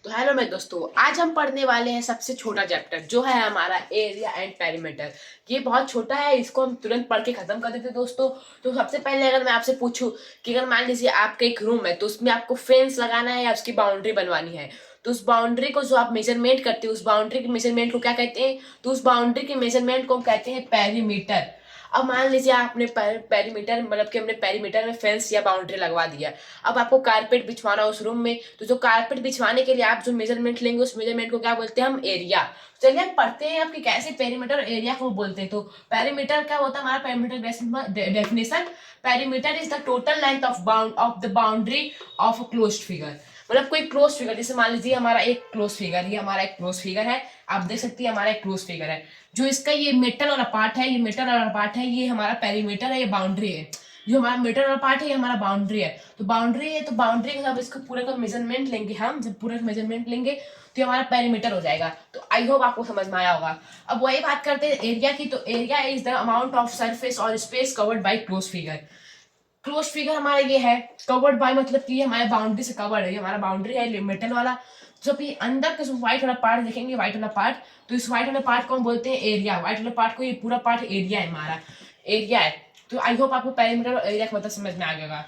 तो हेलो मेरे दोस्तों, आज हम पढ़ने वाले हैं सबसे छोटा चैप्टर जो है हमारा एरिया एंड पेरीमीटर। ये बहुत छोटा है, इसको हम तुरंत पढ़ के खत्म कर देते हैं दोस्तों। तो सबसे पहले अगर मैं आपसे पूछूं कि अगर मान लीजिए आपका एक रूम है तो उसमें आपको फेंस लगाना है या उसकी बाउंड्री बनवानी है, तो उस बाउंड्री को जो आप मेजरमेंट करते हो उस बाउंड्री के मेजरमेंट को क्या कहते हैं? तो उस बाउंड्री के मेजरमेंट को हम कहते हैं पेरीमीटर। अब मान लीजिए आपने पेरीमीटर मतलब कि हमने पेरीमीटर में फेंस या बाउंड्री लगवा दिया। अब आपको कारपेट बिछवाना उस रूम में, तो जो कारपेट बिछवाने के लिए आप जो मेजरमेंट लेंगे उस मेजरमेंट को क्या बोलते हैं? हम एरिया। चलिए हम पढ़ते हैं आपकी कैसे पेरीमीटर और एरिया को बोलते हैं। तो पेरीमीटर क्या होता है? हमारा perimeter definition, perimeter is the total length of the boundary of a closed figure. मतलब कोई क्लोज फिगर, जैसे मान लीजिए हमारा एक क्लोज फिगर, ये हमारा एक क्लोज फिगर है, आप देख सकते हैं हमारा एक क्लोज फिगर है। जो इसका ये मेटल वाला पार्ट है, ये मेटल वाला पार्ट है, ये हमारा पेरीमीटर है, ये बाउंड्री है। जो हमारा मीटर वाला पार्ट है ये हमारा बाउंड्री है। तो बाउंड्री है, तो बाउंड्री के जब इसको पूरे का मेजरमेंट लेंगे, हम जब पूरे का मेजरमेंट लेंगे तो ये हमारा पेरीमीटर हो जाएगा। तो आई होप आपको समझ में आया होगा। अब वही बात करते हैं एरिया की। तो area is the amount of surface और space covered by close figure. Close figure हमारा ये है, कवर्ड बाय मतलब कि ये हमारे बाउंड्री से कवर्ड है, ये हमारा बाउंड्री है मेटल वाला। जब ये अंदर का जो व्हाइट वाला पार्ट देखेंगे, व्हाइट वाला पार्ट, तो इस व्हाइट वाले पार्ट को हम बोलते हैं एरिया। व्हाइट वाले पार्ट को, ये पूरा पार्ट एरिया है, हमारा एरिया है। तो आई होप आपको पेरीमीटर और एरिया का मतलब समझ में आ गया।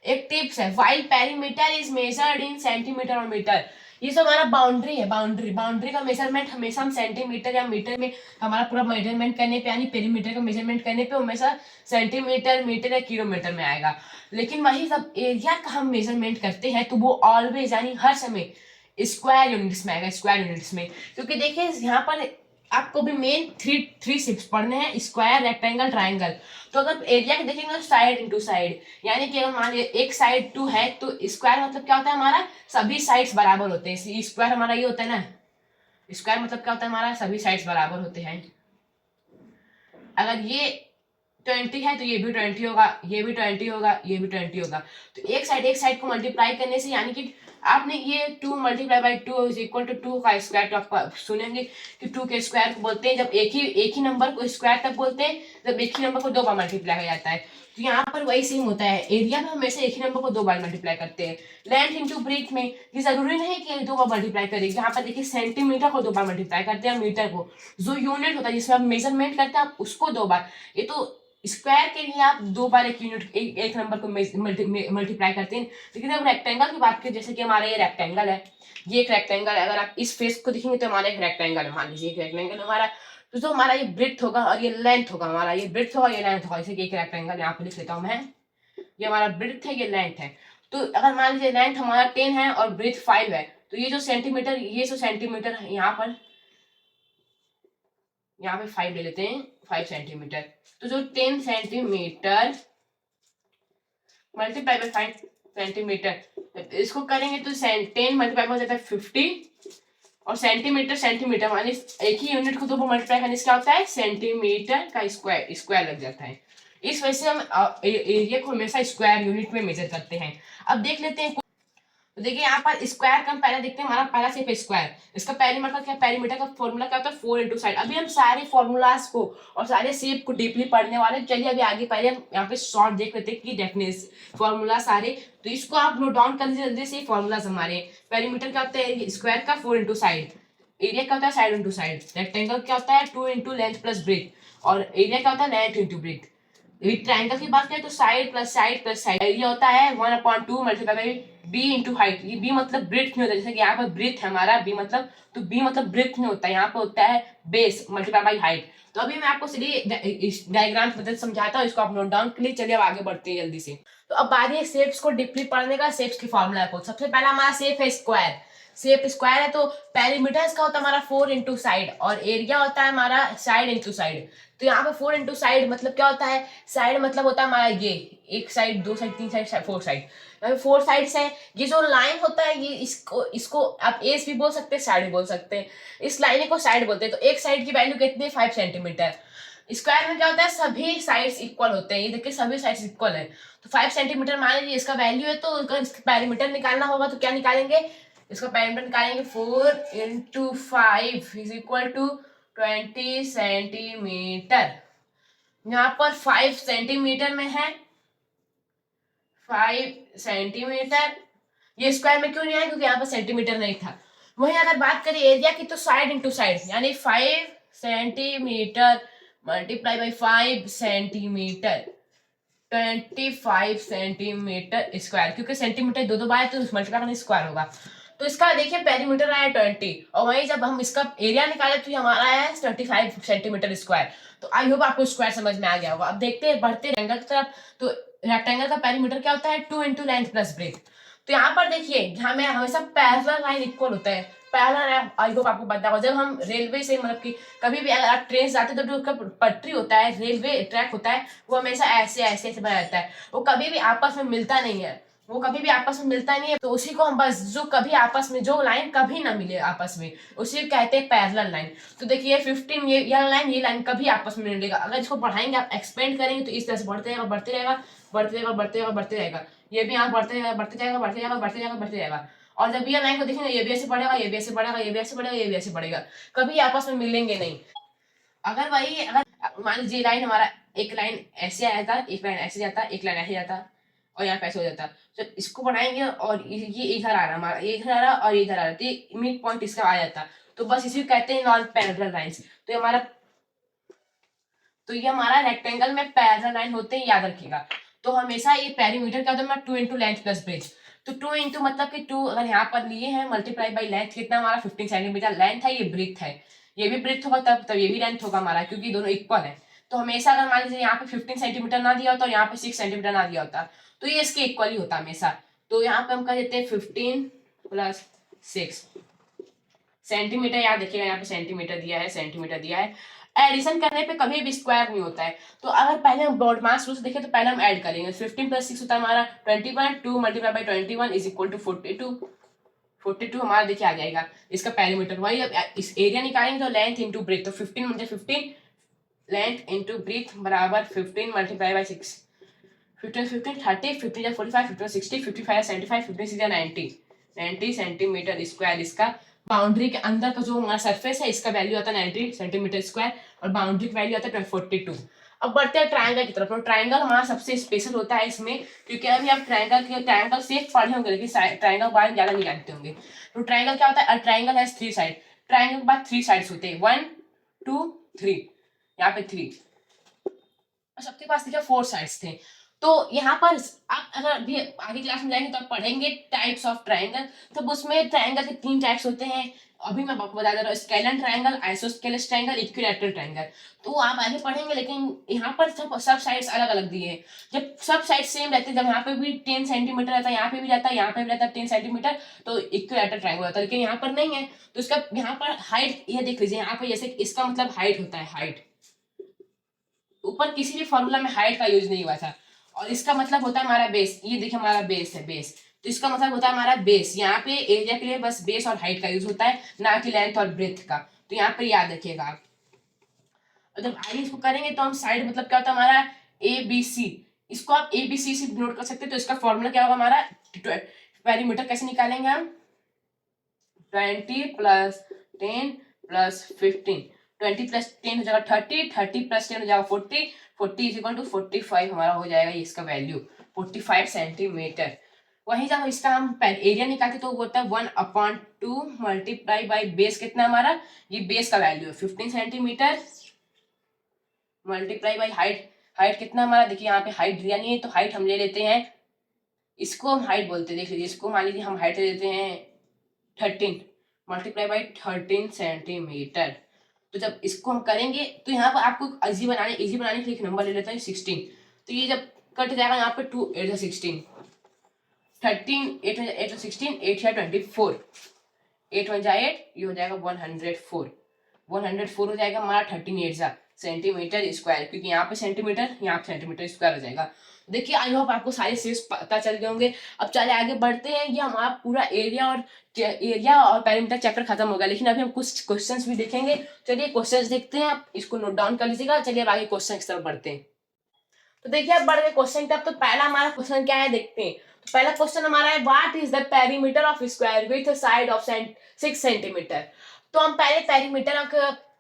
एक टिप्स है, while perimeter is measured in centimetre और मीटर। ये जो हमारा बाउंड्री है, बाउंड्री बाउंड्री का मेजरमेंट हमेशा हम सेंटीमीटर या मीटर में, हमारा पूरा मेजरमेंट करने पे यानी पेरीमीटर का मेजरमेंट करने पे हमेशा सेंटीमीटर, मीटर या किलोमीटर में आएगा। लेकिन वही जब एरिया का हम मेजरमेंट करते हैं तो वो ऑलवेज यानी हर समय स्क्वायर यूनिट्स में आएगा, स्क्वायर यूनिट्स में। क्योंकि देखिए यहाँ पर आपको भी मेन थ्री थ्री शिफ्ट पढ़ने हैं, स्क्वायर, रेक्टेंगल, ट्राइंगल। तो अगर एरिया के देखेंगे तो साइड इंटू साइड, यानी कि अगर मान लीजिए एक साइड 2 है तो स्क्वायर मतलब क्या होता है? हमारा सभी साइड्स बराबर होते हैं। स्क्वायर हमारा ये होता है ना, स्क्वायर मतलब क्या होता है? हमारा सभी साइड्स बराबर होते हैं। अगर ये 20 है तो ये भी 20 होगा, ये भी 20 होगा, ये भी 20 होगा। तो एक साइड को मल्टीप्लाई करने से, यानी कि आपने ये 2 multiply by 2 is equal to 2 का स्क्वायर। तो आप सुनेंगे कि 2 के स्क्वायर को बोलते हैं जब एक ही नंबर को स्क्वायर तब बोलते हैं जब एक ही नंबर को 2 बार मल्टीप्लाई हो जाता है। तो यहाँ पर वही सेम होता है, एरिया में हमेशा एक ही नंबर को 2 बार मल्टीप्लाई करते हैं। लेंथ इंटू ब्रेथ में ये जरूरी नहीं कि 2 बार मल्टीप्लाई करेगी। यहाँ पर देखिए सेंटीमीटर को 2 बार मल्टीप्लाई करते हैं, मीटर को जो यूनिट होता है जिसमें आप मेजरमेंट करते हैं आप उसको 2 बार। ये तो स्क्वायर के लिए आप 2 बार एक यूनिट एक नंबर को मल्टीप्लाई करते हैं। लेकिन जब रेक्टेंगल की बात करें, जैसे कि हमारा ये रेक्टेंगल है, ये एक रेक्टेंगल है, अगर आप इस फेस को देखेंगे तो हमारा एक रेक्टेंगल है, मान लीजिए एक रेक्टेंगल हमारा। तो जो हमारा ये ब्रेथ होगा और ये लेंथ होगा, हमारा ये ब्रेथ होगा, ये लेंथ होगा। जैसे कि एक रेक्टेंगल यहाँ पे लिख लेता हूँ मैं, ये हमारा ब्रेथ है, ये लेंथ है। तो अगर मान लीजिए लेंथ हमारा 10 है और ब्रेथ 5 है, तो ये जो सेंटीमीटर, ये जो सेंटीमीटर है यहाँ पे 5 ले लेते हैं, 5 सेंटीमीटर। तो जो 10 सेंटीमीटर मल्टीप्लाई बाई 5 सेंटीमीटर, इसको करेंगे तो 10 मल्टीप्लाई हो जाता है 50, और सेंटीमीटर सेंटीमीटर माने एक ही यूनिट को 2 बार मल्टीप्लाई करने से क्या होता है? सेंटीमीटर का स्क्वायर, स्क्वायर लग जाता है। इस वजह से हम एरिया को हमेशा स्क्वायर यूनिट में मेजर करते हैं। अब देख लेते हैं, तो देखिए यहाँ पर स्क्वायर का हम पहले देखते हैं, हमारा पहला शेप है स्क्वायर। इसका पेरीमीटर क्या, पेरीमीटर का फॉर्मूला क्या होता है? 4 इंटू साइड। अभी हम सारे फॉर्मूलाज को और सारे शेप को डीपली पढ़ने वाले हैं। चलिए अभी आगे पहले हम यहाँ पे शॉर्ट देख लेते हैं कि डेफिनेशन फॉर्मूला सारे, तो इसको आप नोट डाउन कर लीजिए जल्दी से। फॉर्मूलाज हमारे, पेरीमीटर क्या होता है? स्क्वायर का 4 इंटू साइड। एरिया क्या होता है? Side into side. रेक्टेंगल क्या होता है? 2 इंटू लेंथ प्लस ब्रेथ। और एरिया क्या होता है? Length into breadth. ट्राइंगल की बात करें तो side plus side plus side. Area होता है 1/2 multiply by b into height. ये बी मतलब ब्रेथ नहीं होता, जैसे कि यहाँ पर ब्रेथ है हमारा बी मतलब, तो बी मतलब ब्रेथ नहीं होता, यहाँ पर होता है बेस मल्टीप्लाई बाई हाइट। तो अभी मैं आपको सीधे डायग्राम की मदद समझाता हूँ, इसको आप नोट डाउन कर लिए। चलिए अब आगे बढ़ते हैं जल्दी से। तो अब बारी है शेप्स को डीपली पढ़ने का, शेप्स की फॉर्मूला को। सबसे पहला हमारा शेप है स्क्वायर। शेप स्क्वायर है तो पेरीमीटर का होता है हमारा 4 इंटू साइड, और एरिया होता है हमारा साइड इंटू साइड। तो यहाँ पे 4 इंटू साइड मतलब क्या होता है? साइड मतलब होता है हमारा ये एक side, 2 side, 3 side, 4 side. 4 sides है। ये जो लाइन होता है ये इसको आप एस भी बोल सकते हैं, साइड भी बोल सकते हैं। इस लाइन को साइड बोलते हैं। तो एक साइड की वैल्यू कितनी है? 5 सेंटीमीटर। स्क्वायर में क्या होता है? सभी साइड्स इक्वल होते हैं। ये देखिए सभी साइड्स इक्वल है, तो 5 सेंटीमीटर मान लीजिए इसका वैल्यू है। तो अगर इसका पेरीमीटर निकालना होगा तो क्या निकालेंगे? इसका पेरीमीटर निकालेंगे 4 into 5 is equal to 20 centimetre. यहाँ पर 5 सेंटीमीटर में है, 5 सेंटीमीटर। ये स्क्वायर में क्यों नहीं आया, क्योंकि यहाँ पर सेंटीमीटर नहीं था। वहीं अगर बात करें एरिया की, तो साइड इंटू साइड, यानी 5 centimetre multiply by 5 centimetre 25 centimetre square, क्योंकि सेंटीमीटर दो बार है तो मल्टीप्लाई करने स्क्वायर होगा। तो इसका देखिए पेरीमीटर आया 20, और वहीं जब हम इसका एरिया निकाले तो ये हमारा आया 35 सेंटीमीटर स्क्वायर। तो आई होप आपको स्क्वायर समझ में आ गया होगा। अब देखते हैं बढ़ते रेक्टेंगल की तरफ। तो रेक्टेंगल का पेरीमीटर क्या होता है, 2 इंटू लेंथ प्लस ब्रेथ। तो यहाँ पर देखिए, यहाँ में हमेशा पैरेलल लाइन इक्वल होता है। पैरेलल, आई होप आपको पता होगा, जब हम रेलवे से मतलब कि कभी भी अगर आप ट्रेन से जाते हैं तो जो उसका पटरी होता है, रेलवे ट्रैक होता है, वो हमेशा ऐसे ऐसे ऐसे बना रहता है, वो कभी भी आपस में मिलता नहीं है। वो कभी भी आपस में मिलता नहीं है। तो उसी को हम बस, जो कभी आपस में, जो लाइन कभी ना मिले आपस में, उसी को कहते हैं पैरेलल लाइन। तो देखिए 15, ये लाइन कभी आपस में नहीं मिलेगा। अगर इसको बढ़ाएंगे, आप एक्सपेंड करेंगे, तो इस तरह से बढ़ते रहेगा, बढ़ते रहेगा, बढ़ते रहेगा, बढ़ते रहेगा, बढ़ते रहेगा। ये भी यहाँ बढ़ते रहेगा, बढ़ते जाएगा, बढ़ते जाएगा, बढ़ते जाएगा, बढ़ते जाएगा। और जब ये लाइन को देखेंगे, ये भी ऐसे बढ़ेगा, ये भी ऐसे बढ़ेगा, ये भी ऐसे बढ़ेगा, ये भी ऐसे बढ़ेगा, कभी आपस में मिलेंगे नहीं। अगर मान लीजिए लाइन हमारा, एक लाइन ऐसे आया था, एक लाइन ऐसे जाता, एक लाइन ऐसे जाता, और यहाँ पे ऐसे हो जाता। तो इसको बढ़ाएंगे और ये इधर आ रहा, हमारा इधर आ रहा और इधर आ रहा, तो मिड पॉइंट इसका आ जाता। तो बस इसी को कहते हैं नॉन पैरेलल लाइंस। तो ये हमारा रेक्टेंगल में पैरेलल लाइन होते हैं, याद रखिएगा। तो हमेशा ये पेरीमीटर क्या होता है, 2 इंटू लेंथ प्लस ब्रेथ। तो 2 इंटू मतलब कि 2 अगर यहाँ पर लिए हैं, मल्टीप्लाई बाई लेंथ, कितना हमारा 15 सेंटीमीटर लेंथ है, ये ब्रेथ है, ये भी ब्रेथ होगा, तब ये भी लेंथ होगा हमारा, क्योंकि दोनों इक्वल है। तो हमेशा अगर मान लीजिए यहाँ पे 15 सेंटीमीटर ना दिया होता और यहाँ पे 6 सेंटीमीटर ना दिया होता, तो ये इसके इक्वल ही होता हमेशा। तो यहाँ पे हम कर देते हैं 15 प्लस 6 सेंटीमीटर, याद रखिएगा यहाँ पे सेंटीमीटर दिया है, सेंटीमीटर दिया है। एडिशन करने पे कभी भी स्क्वायर नहीं होता है। तो अगर पहले हम ब्रॉड मास रूल से देखें, तो पहले हम ऐड करेंगे। 15 प्लस 6 होता है हमारा 21, 2 multiply by 21 is equal to 42। 42 हमारा देखिए आ जाएगा इसका पेरीमीटर। वही अब इस एरिया निकालेंगे, तो लेंथ इंटू ब्रेथ, तो 15 मुझे 15 लेंथ इंटू ब्रेथ बराबर 15 मल्टीप्लाई बाई 6, 15 15 30, 15 45, 15 60, 55 75, 56 90 सेंटीमीटर स्क्वायर इसका बाउंड्री के अंदर का जो हमारा सरफेस है, इसका वैल्यू आता है 90 सेंटीमीटर स्क्वायर, और बाउंड्री का वैल्यू आता है 42। अब बढ़ते हैं ट्रायंगल की तरफ। तो ट्रायंगल हमारा सबसे स्पेशल होता है इसमें, क्योंकि अभी आप ट्रायंगल सिर्फ पढ़े होंगे, लेकिन ट्रायंगल बारे में ज्यादा नहीं जानते होंगे। तो ट्रायंगल क्या होता है, ट्रायंगल हैज 3 साइड। ट्रायंगल के बाद 3 साइड्स होते हैं, 1 2 3, यहाँ पे 3, और सबके पास देखिए 4 साइड्स थे। तो यहाँ पर आप अगर भी आगे क्लास में जाएंगे तो आप पढ़ेंगे टाइप्स ऑफ ट्रायंगल। तो उसमें ट्रायंगल के 3 टाइप्स होते हैं। अभी मैं आपको बता दे रहा हूँ, scalar triangle, isosceles triangle, equilateral triangle. तो आप आगे पढ़ेंगे, लेकिन यहाँ पर सब साइड्स अलग अलग दिए हैं। जब सब साइड सेम रहते हैं, जब यहाँ पे भी 10 सेंटीमीटर रहता है, यहाँ पे भी रहता है, यहाँ पे भी रहता है 10 सेंटीमीटर, तो इक्विलैटरल ट्रायंगल होता है। लेकिन यहाँ पर नहीं है, तो इसका यहाँ पर हाइट, ये देख लीजिए यहाँ पे, जैसे इसका मतलब हाइट होता है, हाइट। ऊपर किसी भी फॉर्मूला में हाइट का यूज नहीं हुआ था। और इसका मतलब होता है हमारा बेस, ये देखिए हमारा बेस है, बेस। तो इसका मतलब होता है हमारा बेस। यहाँ पे एरिया के लिए बस बेस और हाइट का यूज होता है, ना कि लेंथ और ब्रेथ का। तो यहाँ पे याद रखिएगा आप। और जब आगे इसको करेंगे तो हम साइड मतलब क्या होता है हमारा ए बी सी, इसको आप ए बी सी से नोट कर सकते हैं। तो इसका फॉर्मूला क्या होगा हमारा, पेरीमीटर कैसे निकालेंगे हम, 20 प्लस 10 प्लस 15, 20 प्लस 10 हो जाएगा 30, 30 प्लस 10 हो जाएगा 40, 40 इज इक्वल टू 45 हमारा हो जाएगा इसका वैल्यू, 45 सेंटीमीटर। वहीं जब इसका हम एरिया निकालते तो वो होता है 1/2 मल्टीप्लाई बाई बेस, कितना हमारा, ये बेस का वैल्यू है 15 centimetre, multiply by height. Height कितना हमारा, देखिए यहाँ पे हाइट दिया नहीं है, तो हाइट हम ले लेते हैं, इसको हम हाइट बोलते हैं। देख लीजिए, इसको मान लीजिए हम हाइट ले लेते हैं 13 मल्टीप्लाई बाई 13 सेंटीमीटर। तो जब इसको हम करेंगे तो यहाँ पर आपको इजी बनाने के लिए एक नंबर ले लेता है 16। तो ये जब कट जाएगा यहाँ पे 2 8 16, 13 8 8 16, 8 या 24, 8 1 8, ये हो जाएगा 104, 104 हो जाएगा हमारा 13 8 सेंटीमीटर स्क्वायर, क्योंकि यहाँ पे सेंटीमीटर, यहाँ पे सेंटीमीटर स्क्वायर हो जाएगा। देखिए आई होप आपको सारे शेप्स पता चल गए होंगे। अब चले आगे बढ़ते हैं। ये हमारा पूरा एरिया और पेरीमीटर चैप्टर खत्म होगा, लेकिन अभी हम कुछ क्वेश्चंस भी देखेंगे। चलिए क्वेश्चंस देखते हैं, आप इसको नोट डाउन कर लीजिएगा। चलिए अब आगे क्वेश्चन की तरफ बढ़ते हैं। तो देखिए अब बढ़ गए क्वेश्चन की तरफ। तो पहला हमारा क्वेश्चन क्या है, देखते हैं। तो पहला क्वेश्चन हमारा है, what is the perimeter of square with side of 6 centimetre. तो हम पहले पेरीमीटर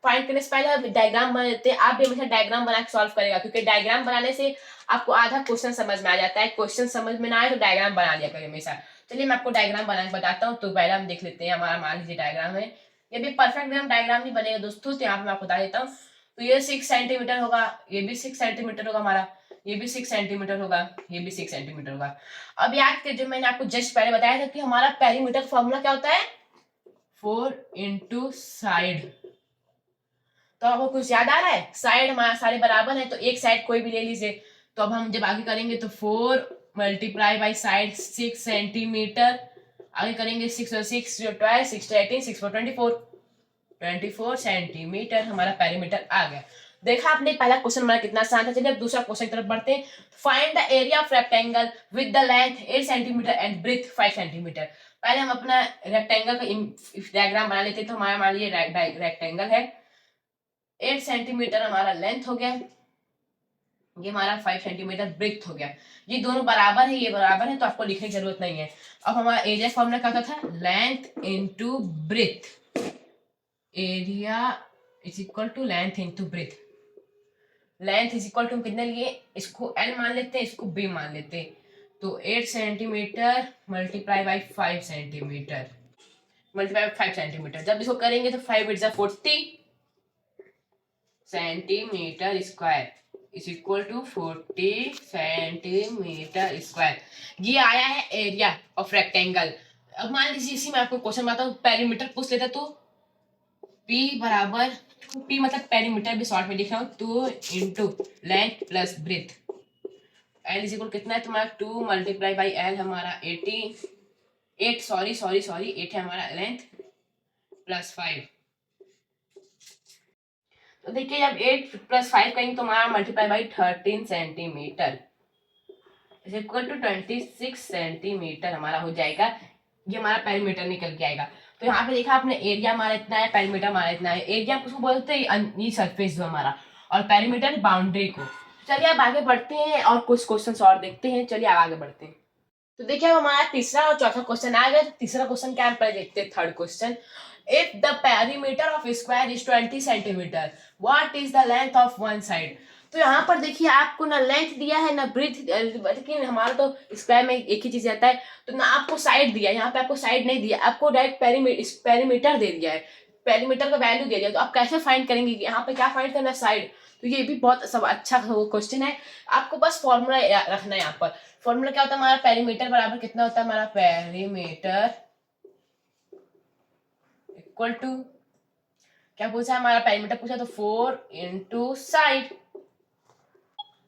फाइंड करने से पहले डायग्राम बना लेते हैं। आप भी हमेशा डायग्राम बना के सॉल्व करेगा, क्योंकि डायग्राम बनाने से आपको आधा क्वेश्चन समझ में आ जाता है। क्वेश्चन समझ में ना आए तो डायग्राम बना लिया करें हमेशा। चलिए मैं आपको डायग्राम बना के बताता हूँ। तो पहले हम देख लेते हैं, हमारा मान लीजिए डायग्राम है। ये भी परफेक्ट डायग्राम नहीं बनेगा दोस्तों, तो यहाँ पे मैं आपको बता देता हूँ। तो ये 6 सेंटीमीटर होगा, ये भी 6 सेंटीमीटर होगा हमारा, ये भी 6 सेंटीमीटर होगा, ये भी 6 सेंटीमीटर होगा। अब याद कीजिए, जो मैंने आपको जस्ट पहले बताया था कि हमारा पेरीमीटर फॉर्मूला क्या होता है, 4 इंटू साइड। तो आपको कुछ याद आ रहा है? साइड हमारा सारे बराबर है, तो एक साइड कोई भी ले लीजिए। तो अब हम जब आगे करेंगे तो 4 मल्टीप्लाई बाई साइड 6 सेंटीमीटर, आगे करेंगे 6 और 6 जो 12, 6 to 18, 6 for 24 सेंटीमीटर हमारा पेरीमीटर आ गया। देखा आपने पहला क्वेश्चन हमारा कितना आसान था। चलिए अब दूसरा क्वेश्चन की तरफ बढ़ते हैं। Find the area of rectangle with the length 8 centimetre and breadth 5 centimetre. पहले हम अपना रेक्टेंगल का डायग्राम बना लेते हैं। तो हमारा मान लीजिए रेक्टेंगल है, 8 सेंटीमीटर हमारा लेंथ हो गया, ये हमारा 5 सेंटीमीटर ब्रेथ हो गया। ये दोनों बराबर है, ये बराबर है, तो आपको लिखने की जरूरत नहीं है। अब हमारा एरिया फॉर्मूला क्या होता था, length into breadth. Area is equal to length into breadth. Length is equal to कितने लिए, इसको n मान लेते हैं, इसको b मान लेते हैं। तो 8 centimetre multiply by 5 centimetre, multiply by 5 centimetre. जब इसको करेंगे तो 5 is 40 centimetre square is equal to 40 centimetre square. ये आया है एरिया ऑफ रेक्टेंगल। अब मान लीजिए इसी में आपको क्वेश्चन आता हूँ, पेरीमीटर पूछ लेता, तो P बराबर, P मतलब पेरीमीटर भी शॉर्ट में लिख रहा हूँ, 2 into length plus breadth. L is equal कितना है तुम्हारा, 2 मल्टीप्लाई बाई L हमारा 8 सॉरी 8 है हमारा लेंथ प्लस 5। तो देखिए जब 8 प्लस 5 करेंगे तो हमारा multiply by 13 centimetre is equal to 26 centimetre हमारा हो जाएगा। ये हमारा पेरीमीटर निकल के आएगा। तो यहाँ पे देखा आपने, एरिया हमारा इतना है, पेरीमीटर हमारा इतना है। एरिया उसको बोलते हैं ये सरफेस जो हमारा, और पेरीमीटर बाउंड्री को। चलिए अब आगे बढ़ते हैं और कुछ क्वेश्चंस और देखते हैं। चलिए अब आगे बढ़ते हैं। तो देखिए अब हमारा तीसरा और चौथा क्वेश्चन आ गया। तो तीसरा क्वेश्चन क्या है, पहले देखते हैं third question. If the perimeter of square is 20 centimetre, what is the length of one side. तो यहाँ पर देखिए आपको ना लेंथ दिया है ना ब्रेथ, लेकिन हमारा तो स्क्वायर में एक ही चीज आता है। तो ना आपको साइड दिया है, यहाँ पे आपको साइड नहीं दिया, आपको डायरेक्ट पेरीमीटर दे दिया है, पेरीमीटर का वैल्यू दे दिया। तो आप कैसे फाइंड करेंगे, यहाँ पे क्या फाइंड करना है, साइड। तो ये भी बहुत सब अच्छा क्वेश्चन है। आपको बस फॉर्मूला रखना है यहाँ पर। फॉर्मूला क्या होता है हमारा, पेरीमीटर बराबर कितना होता है हमारा, पेरीमीटर इक्वल टू, क्या पूछा है हमारा, पेरीमीटर पूछा तो 4 इंटू साइड।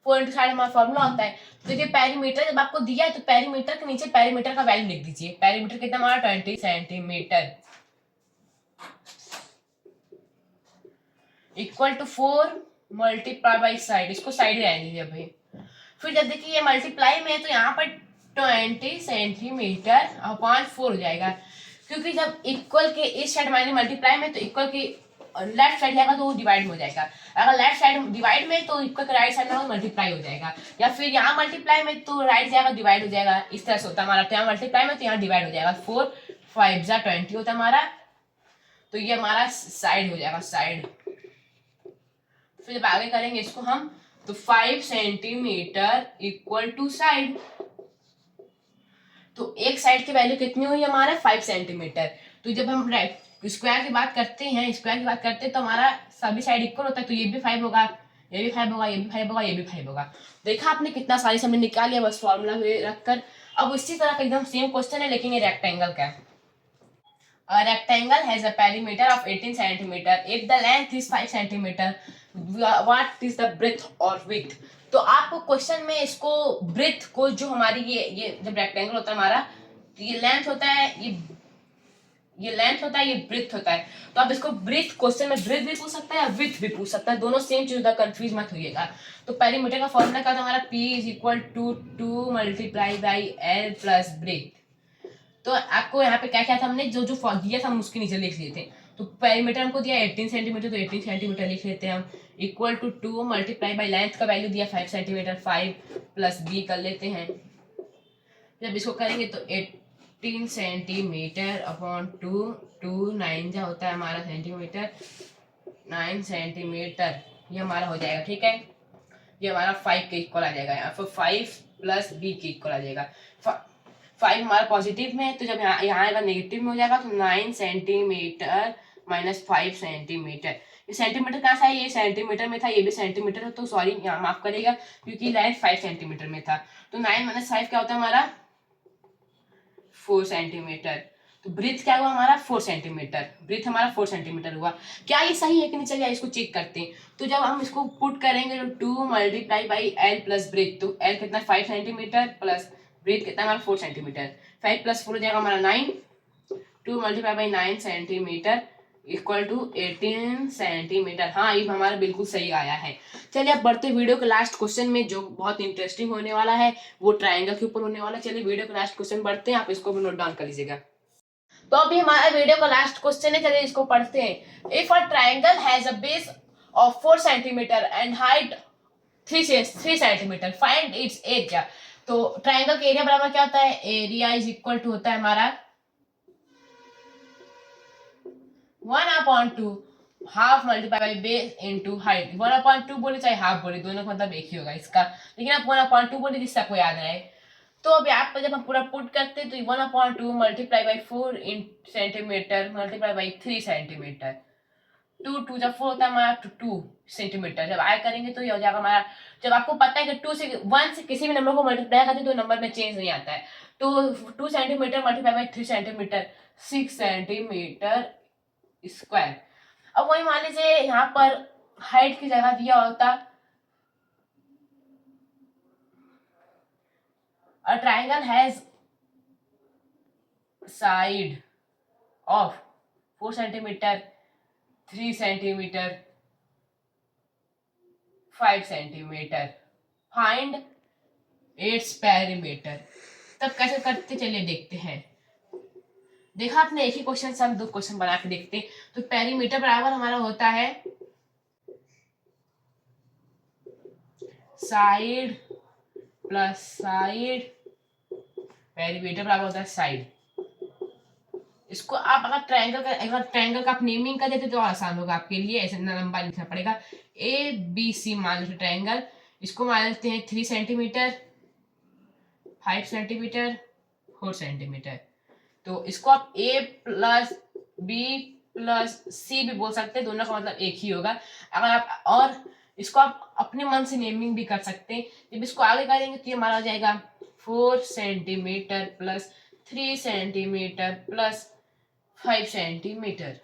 4 इंटू साइड हमारा फॉर्मूला होता है। तो देखिए पेरीमीटर जब आपको दिया है तो पेरीमीटर के नीचे पेरीमीटर का वैल्यू लिख दीजिए। पेरीमीटर कितना हमारा 20 centimetre equal to 4 multiply by side, इसको साइड रहने दीजिए भाई। फिर जब देखिए ये मल्टीप्लाई में है तो यहाँ पर 20 सेंटीमीटर अपॉन 4 हो जाएगा, क्योंकि जब इक्वल के इस साइड माइनस मल्टीप्लाई में तो इक्वल के लेफ्ट साइड जाएगा तो वो डिवाइड हो जाएगा। अगर लेफ्ट साइड डिवाइड में तो इक्वल के राइट साइड में मल्टीप्लाई हो जाएगा, या फिर यहाँ मल्टीप्लाई में तो राइट जाएगा डिवाइड हो जाएगा। इस तरह से होता है हमारा। तो यहाँ मल्टीप्लाई में तो यहाँ डिवाइड हो जाएगा। 4 5 जा 20 होता है हमारा, तो ये हमारा साइड हो जाएगा, साइड। फिर जब आगे करेंगे इसको हम, तो 5 सेंटीमीटर इक्वल टू साइड। तो एक साइड की वैल्यू कितनी हुई हमारा, 5 सेंटीमीटर। तो जब हम स्क्वायर की बात करते हैं, स्क्वायर की बात करते हैं तो हमारा सभी साइड इक्वल होता है। तो ये भी 5 होगा, ये भी 5 होगा, ये भी 5 होगा, ये भी 5 होगा। देखा आपने कितना सारी समय निकाल लिया बस फॉर्मूला रखकर। अब इसी तरह का एकदम सेम क्वेश्चन है, लेकिन ये रेक्टेंगल का है। A rectangle has a perimeter of 18 centimeter. If the length is 5 centimeter, what is the breadth or width? तो आपको क्वेश्चन में इसको ब्रेथ को, जो हमारी ये जब रेक्टेंगल होता है हमारा, तो ये लेंथ होता है, ये लेंथ होता है, ये ब्रेथ होता है। तो आप इसको ब्रेथ, क्वेश्चन में ब्रेथ भी पूछ सकता है, विथ भी पूछ सकता है, दोनों सेम चीज होता है, कंफ्यूज मत होइएगा। तो पेरीमीटर का फॉर्मूला क्या था हमारा, P is equal to 2 multiply by L plus breadth. तो आपको यहाँ पे क्या क्या था, हमने जो जो दिया था हम उसके नीचे लिख लिए थे। तो पेरीमीटर हमको दिया 18 सेंटीमीटर, तो 18 सेंटीमीटर लिख लेते हैं हम, equal to 2 multiply by length का वैल्यू दिया 5 सेंटीमीटर, 5 प्लस b कर लेते हैं। जब इसको करेंगे तो 18 सेंटीमीटर अपॉन 2 9 जा होता है हमारा सेंटीमीटर, 9 सेंटीमीटर ये हमारा हो जाएगा। ठीक है, ये हमारा 5 के इक्वल आ जाएगा, यहाँ पर 5 प्लस b के इक्वल आ जाएगा। 5 हमारा पॉजिटिव में है, तो जब यहाँ यहाँ आएगा नेगेटिव में हो जाएगा, तो 9 सेंटीमीटर माइनस 5 सेंटीमीटर। ये सेंटीमीटर कहाँ से है, ये सेंटीमीटर में था, ये भी सेंटीमीटर है, तो सॉरी यहाँ माफ करेगा क्योंकि लाइन 5 सेंटीमीटर में था। तो 9 माइनस 5 क्या होता है हमारा 4 सेंटीमीटर। तो ब्रीथ क्या हुआ हमारा 4 सेंटीमीटर, ब्रीथ हमारा 4 सेंटीमीटर हुआ। क्या ये सही है कि नहीं, चलिए इसको चेक करते हैं। तो जब हम इसको पुट करेंगे तो 2 multiply by l plus breadth, तो एल कितना 5 सेंटीमीटर प्लस ब्रीथ कितना हमारा 4 सेंटीमीटर, 5 प्लस 4 हो जाएगा हमारा 9, 2 multiply by 9 centimetre equal to 18 centimetre. हाँ ये हमारा बिल्कुल सही आया है। चलिए अब बढ़ते वीडियो के लास्ट क्वेश्चन में, जो बहुत इंटरेस्टिंग होने वाला है, वो ट्रायंगल के ऊपर होने वाला है। चलिए वीडियो के लास्ट क्वेश्चन बढ़ते हैं, आप इसको भी नोट डाउन कर लीजिएगा। तो अभी हमारा वीडियो का लास्ट क्वेश्चन है, चलिए इसको पढ़ते हैं। If a triangle has a base of 4 centimetre and height 3 centimetre, find its area. तो ट्रायंगल का एरिया बराबर क्या होता है, एरिया इज इक्वल टू होता है हमारा 1/2 half multiply by base into height. 1/2 बोले चाहे हाफ बोले, दोनों का मतलब एक ही होगा इसका, लेकिन आप 1/2 बोले जिससे आपको याद रहे। तो अभी आप जब हम पूरा पुट करते हैं तो 1/2 multiply by 4 in centimetre multiply by 3 centimetre, 2 जब 4 होता है हमारा 2 सेंटीमीटर। जब आय करेंगे तो ये हो जाएगा हमारा, जब आपको पता है कि 2 से 1 से किसी भी नंबर को मल्टीप्लाई करते हैं तो नंबर में चेंज नहीं आता है। तो 2 centimetre multiply by 3 centimetre 6 centimetre square. अब वही मान लीजिए यहाँ पर हाइट की जगह दिया होता a triangle has side of 4 centimeter 3 centimeter 5 centimeter, find its perimeter। तब कैसे करते चलिए देखते हैं। देखा आपने एक ही क्वेश्चन से हम 2 क्वेश्चन बना के देखते हैं। तो पेरीमीटर बराबर हमारा होता है साइड प्लस साइड, पेरीमीटर बराबर होता है साइड। इसको आप अगर ट्रायंगल का आप नेमिंग कर देते तो आसान होगा आपके लिए, ऐसे लंबा लिखना पड़ेगा। ए बी सी मान लेते ट्रायंगल, इसको मान लेते हैं 3 सेंटीमीटर 5 सेंटीमीटर 4 सेंटीमीटर। तो इसको आप ए प्लस बी प्लस सी भी बोल सकते हैं, दोनों का मतलब एक ही होगा। अगर आप और इसको आप अपने मन से नेमिंग भी कर सकते हैं। जब इसको आगे करेंगे तो ये हमारा हो जाएगा 4 centimetre plus 3 centimetre plus 5 centimetre,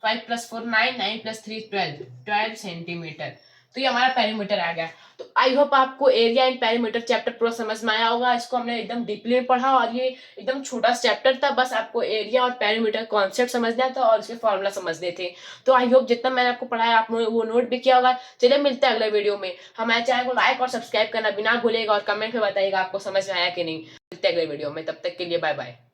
5 plus 4 9, 9 plus 3 12 centimetre. तो ये हमारा पेरीमीटर आ गया। तो आई होप आपको एरिया एंड पेरीमीटर चैप्टर पूरा समझ में आया होगा। इसको हमने एकदम डीपली में पढ़ा और ये एकदम छोटा चैप्टर था, बस आपको एरिया और पेरीमीटर कॉन्सेप्ट समझना था और उसके फॉर्मूला समझने थे। तो आई होप जितना मैंने आपको पढ़ाया आपने वो नोट भी किया होगा। चलिए मिलते हैं अगले वीडियो में। हमारे चैनल को लाइक और सब्सक्राइब करना बिना भूलेगा और कमेंट में बताइएगा आपको समझ में आया कि नहीं। मिलते हैं अगले वीडियो में, तब तक के लिए बाय बाय।